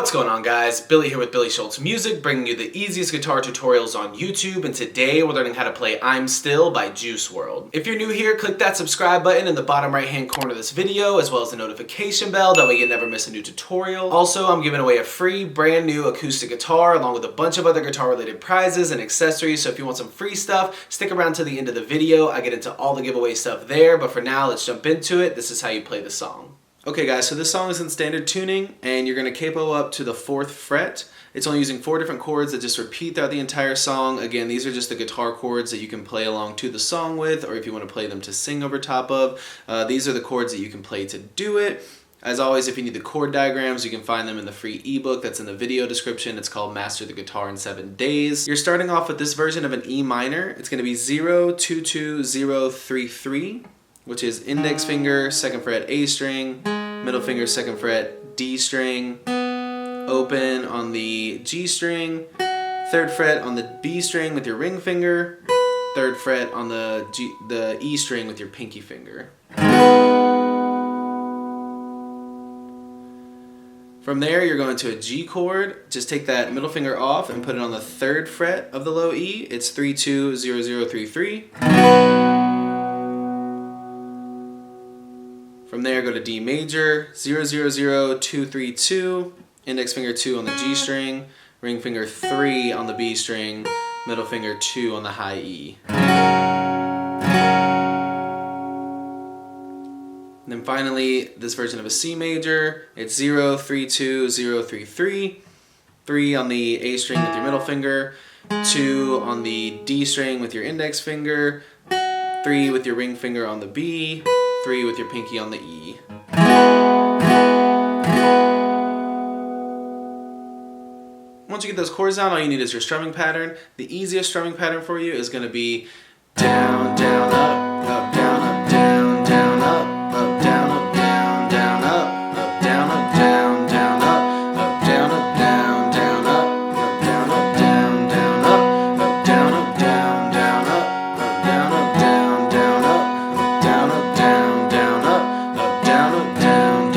What's going on, guys? Billy here with Billy Schultz Music, bringing you the easiest guitar tutorials on YouTube, and today we're learning how to play I'm Still by Juice WRLD. If you're new here, click that subscribe button in the bottom right hand corner of this video, as well as the notification bell, that way you never miss a new tutorial. Also, I'm giving away a free brand new acoustic guitar along with a bunch of other guitar related prizes and accessories, so if you want some free stuff, stick around to the end of the video. I get into all the giveaway stuff there, but for now, let's jump into it. This is how you play the song. Okay guys, so this song is in standard tuning, and you're going to capo up to the 4th fret. It's only using 4 different chords that just repeat throughout the entire song. Again, these are just the guitar chords that you can play along to the song with, or if you want to play them to sing over top of. These are the chords that you can play to do it. As always, if you need the chord diagrams, you can find them in the free ebook that's in the video description. It's called Master the Guitar in 7 Days. You're starting off with this version of an E minor. It's going to be 0, 2, 2, 0, 3, 3. Which is index finger, 2nd fret A string, middle finger, 2nd fret D string, open on the G string, 3rd fret on the B string with your ring finger, 3rd fret on the E string with your pinky finger. From there, you're going to a G chord. Just take that middle finger off and put it on the 3rd fret of the low E. It's 3, 2, 0, 0, 3, 3. From there, go to D major, 0, 0, 0, 2, 3, 2, index finger 2 on the G string, ring finger 3 on the B string, middle finger 2 on the high E. And then finally, this version of a C major, it's 0, 3, 2, 0, 3, 3, 3 on the A string with your middle finger, 2 on the D string with your index finger, 3 with your ring finger on the B, 3 with your pinky on the E. Once you get those chords down, all you need is your strumming pattern. The easiest strumming pattern for you is going to be down, down, up, up, down, up, down, down, up, up, down, up, down, down, up, up, down, up, down, down, up, up, down, up, down, down, up, up, down, up, down, down, up, up, down, up, down, down, up, up, down, up, down, down, up, up, down, up, down, down, up, up, down, up, down, down, up, up, down, up, down, down,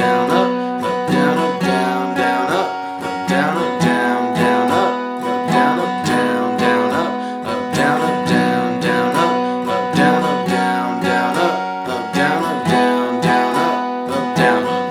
up, up, down, up, down, down, up, up, down, up, down, down, up, up, down, up, down, down, up, up, down, up, down, down, up, up, down, up, down, down, up, up, down, up.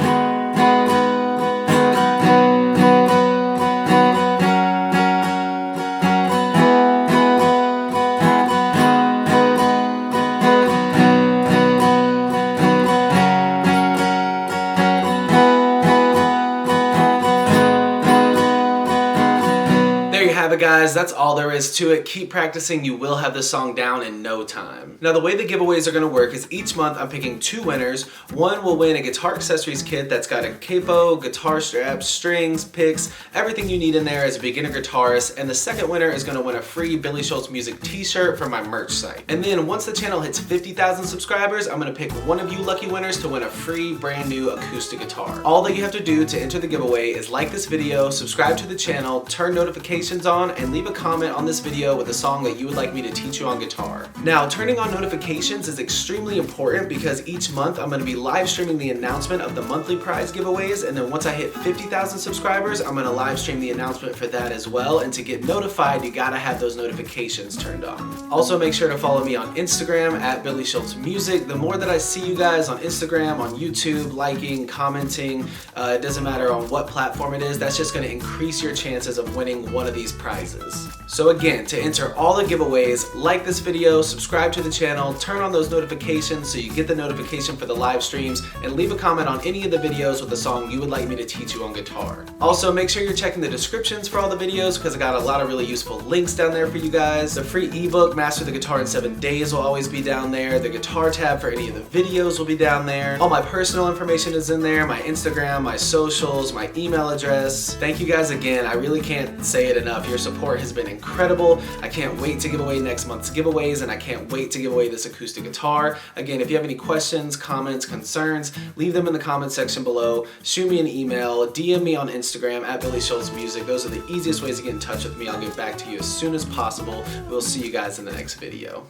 There you have it, guys. That's all there is to it. Keep practicing. You will have this song down in no time. Now, the way the giveaways are going to work is each month I'm picking 2 winners. One will win a guitar accessories kit that's got a capo, guitar straps, strings, picks, everything you need in there as a beginner guitarist. And the second winner is going to win a free Billy Schultz Music t-shirt from my merch site. And then once the channel hits 50,000 subscribers, I'm going to pick one of you lucky winners to win a free brand new acoustic guitar. All that you have to do to enter the giveaway is like this video, subscribe to the channel, turn notifications on, and leave a comment on this video with a song that you would like me to teach you on guitar. Now, turning on notifications is extremely important because each month I'm going to be live streaming the announcement of the monthly prize giveaways, and then once I hit 50,000 subscribers, I'm going to live stream the announcement for that as well. And to get notified, you gotta have those notifications turned on. Also, make sure to follow me on Instagram at Billy Schultz Music. The more that I see you guys on Instagram, on YouTube, liking, commenting, it doesn't matter on what platform it is, that's just going to increase your chances of winning one of these prizes. So again, to enter all the giveaways, like this video, subscribe to the channel, turn on those notifications so you get the notification for the live streams, and leave a comment on any of the videos with a song you would like me to teach you on guitar. Also, make sure you're checking the descriptions for all the videos because I got a lot of really useful links down there for you guys. The free ebook, Master the Guitar in 7 Days, will always be down there. The guitar tab for any of the videos will be down there. All my personal information is in there, my Instagram, my socials, my email address. Thank you guys again. I really can't say it enough. Your support has been incredible. I can't wait to give away next month's giveaways, and I can't wait to give away this acoustic guitar. Again, if you have any questions, comments, concerns, leave them in the comment section below. Shoot me an email, DM me on Instagram at Billy Schultz Music. Those are the easiest ways to get in touch with me. I'll get back to you as soon as possible. We'll see you guys in the next video.